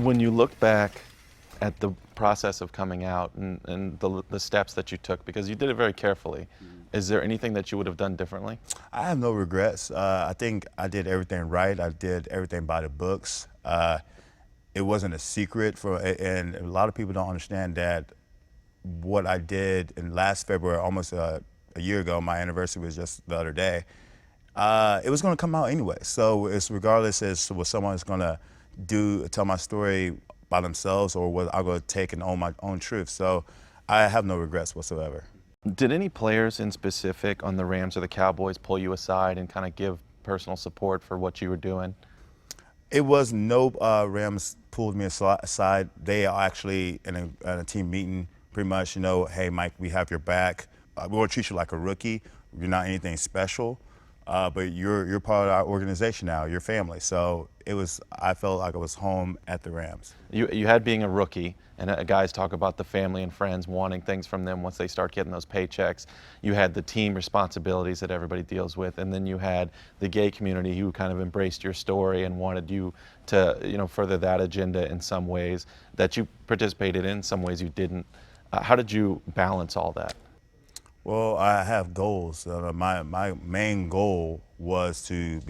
When you look back at the process of coming out and the steps that you took, because you did it very carefully, is there anything that you would have done differently? I have no regrets. I think I did everything right. I did everything by the books. It wasn't a secret and a lot of people don't understand that what I did in last February, almost a year ago. My anniversary was just the other day. It was going to come out anyway. So it's regardless as to what someone's going to tell my story by themselves, or what I'm going to take and own my own truth. So I have no regrets whatsoever. Did any players in specific on the Rams or the Cowboys pull you aside and kind of give personal support for what you were doing? It was no Rams pulled me aside. They are actually in a team meeting, pretty much, hey, Mike, we have your back. We will treat you like a rookie. You're not anything special, but you're part of our organization now, your family. So I felt like I was home at the Rams. You had being a rookie, and guys talk about the family and friends wanting things from them once they start getting those paychecks. You had the team responsibilities that everybody deals with, and then you had the gay community who kind of embraced your story and wanted you to, further that agenda in some ways that you participated in some ways you didn't. How did you balance all that? Well, I have goals. My main goal was to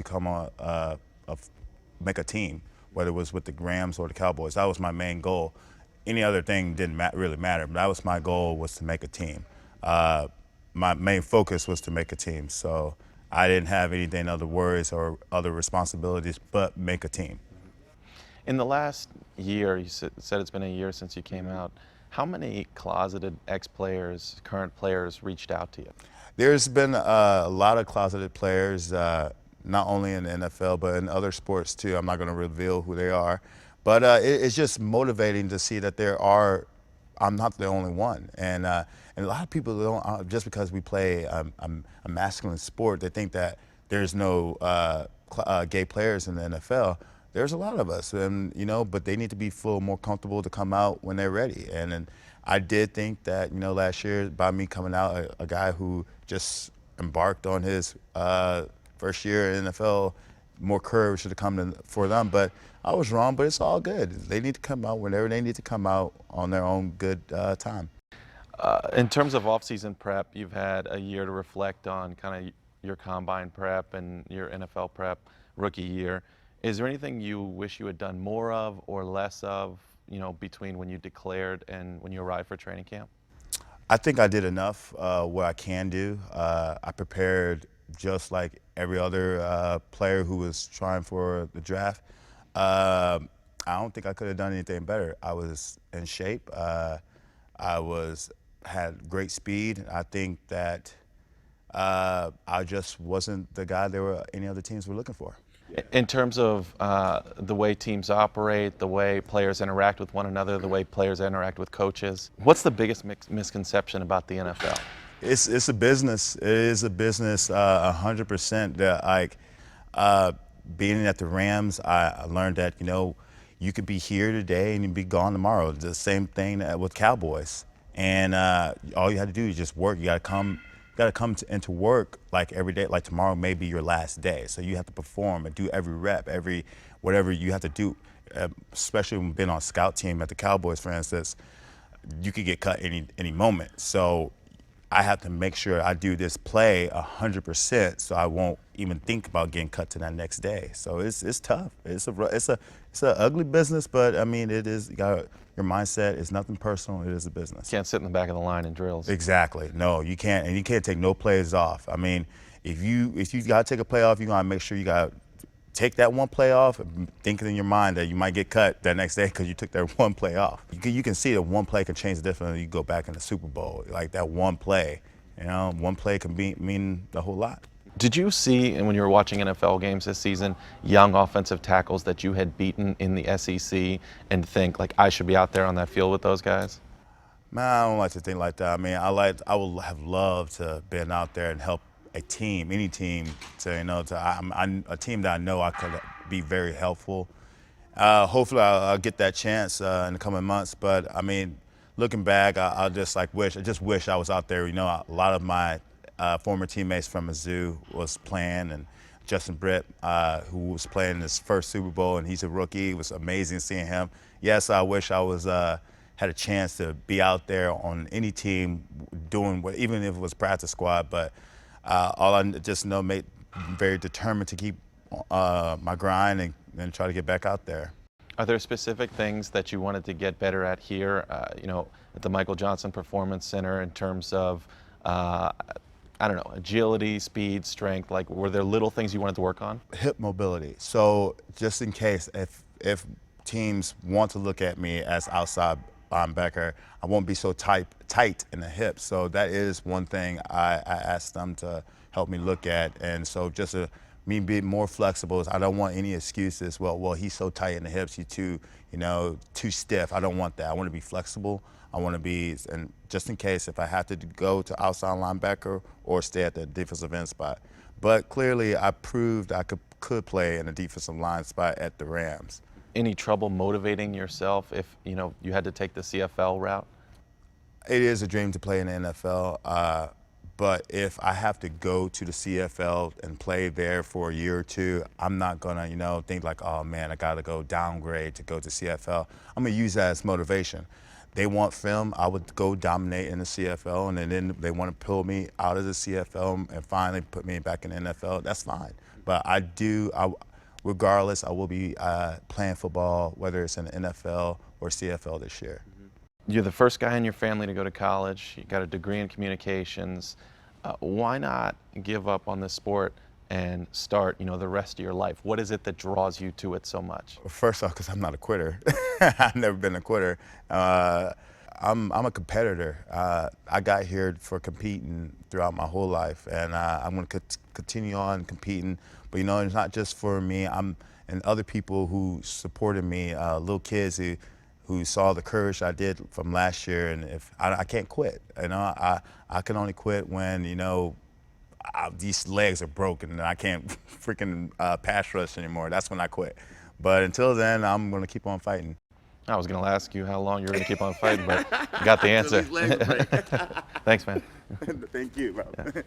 make a team, whether it was with the Rams or the Cowboys. That was my main goal. Any other thing didn't really matter, but that was my goal, was to make a team. My main focus was to make a team, so I didn't have anything other worries or other responsibilities but make a team. In the last year, you said it's been a year since you came out. How many closeted ex-players, current players reached out to you? There's been a lot of closeted players, not only in the NFL, but in other sports too. I'm not going to reveal who they are. But it's just motivating to see that I'm not the only one. And a lot of people don't, just because we play a masculine sport, they think that there's no gay players in the NFL. There's a lot of us, and but they need to feel more comfortable to come out when they're ready. And I did think that last year, by me coming out, a guy who just embarked on his first year in NFL, more courage should have come for them. But I was wrong. But it's all good. They need to come out whenever they need to come out on their own good time. In terms of off-season prep, you've had a year to reflect on kind of your combine prep and your NFL prep rookie year. Is there anything you wish you had done more of or less of, between when you declared and when you arrived for training camp? I think I did enough what I can do. I prepared just like every other player who was trying for the draft. I don't think I could have done anything better. I was in shape. Had great speed. I think that I just wasn't the guy any other teams were looking for. In terms of the way teams operate, the way players interact with one another, the way players interact with coaches, what's the biggest misconception about the NFL? It's a business. It is a business, 100%. Being at the Rams, I learned that you could be here today and you be gone tomorrow. The same thing with Cowboys, and all you had to do is just work. You got to come into work like every day, like tomorrow may be your last day. So you have to perform and do every rep, whatever you have to do. Especially when being on scout team at the Cowboys, for instance, you could get cut any moment. So I have to make sure I do this play 100%, so I won't even think about getting cut to that next day. So it's tough. It's an ugly business, but I mean it is. Your mindset is nothing personal. It is a business. You can't sit in the back of the line in drills. Exactly. No, you can't, and you can't take no plays off. I mean, if you got to take a play off, you got to make sure you got to take that one play off, thinking in your mind that you might get cut that next day because you took that one play off. You can see that one play can change the difference. You go back in the Super Bowl, like that one play. One play can mean a whole lot. Did you see, and when you were watching NFL games this season, young offensive tackles that you had beaten in the SEC and think, like, I should be out there on that field with those guys? Man, I don't like to think like that. I mean, I would have loved to have been out there and help a team, any team, I'm a team that I know I could be very helpful. Hopefully I'll get that chance in the coming months. But I mean, looking back, I just wish I was out there. A lot of my former teammates from Mizzou was playing, and Justin Britt, who was playing his first Super Bowl, and he's a rookie. It was amazing seeing him. Yes, I wish I was had a chance to be out there on any team doing what, even if it was practice squad. But all I just know, very determined to keep my grind and try to get back out there. Are there specific things that you wanted to get better at here, at the Michael Johnson Performance Center in terms of, I don't know, agility, speed, strength? Like, were there little things you wanted to work on? Hip mobility. So just in case, if teams want to look at me as outside linebacker, I won't be so tight in the hips. So that is one thing I asked them to help me look at. And so just me being more flexible is I don't want any excuses. Well, he's so tight in the hips, he's too stiff. I don't want that. I want to be flexible. I want to be, and just in case if I have to go to outside linebacker or stay at the defensive end spot. But clearly I proved I could play in a defensive line spot at the Rams. Any trouble motivating yourself if you had to take the CFL route? It is a dream to play in the NFL, but if I have to go to the CFL and play there for a year or two, I'm not gonna think like, oh man, I gotta go downgrade to go to CFL. I'm gonna use that as motivation. They want film, I would go dominate in the CFL, and then they want to pull me out of the CFL and finally put me back in the NFL. That's fine, but regardless, I will be playing football, whether it's in the NFL or CFL this year. You're the first guy in your family to go to college. You got a degree in communications. Why not give up on this sport and start, the rest of your life? What is it that draws you to it so much? First off, because I'm not a quitter. I've never been a quitter. I'm a competitor. I got here for competing throughout my whole life, and I'm going to continue on competing. But it's not just for me. And other people who supported me, little kids who saw the courage I did from last year, and if I can't quit. I can only quit when these legs are broken and I can't freaking pass rush anymore. That's when I quit. But until then, I'm going to keep on fighting. I was going to ask you how long you were going to keep on fighting, but you got the answer. Thanks, man. Thank you, bro. Yeah.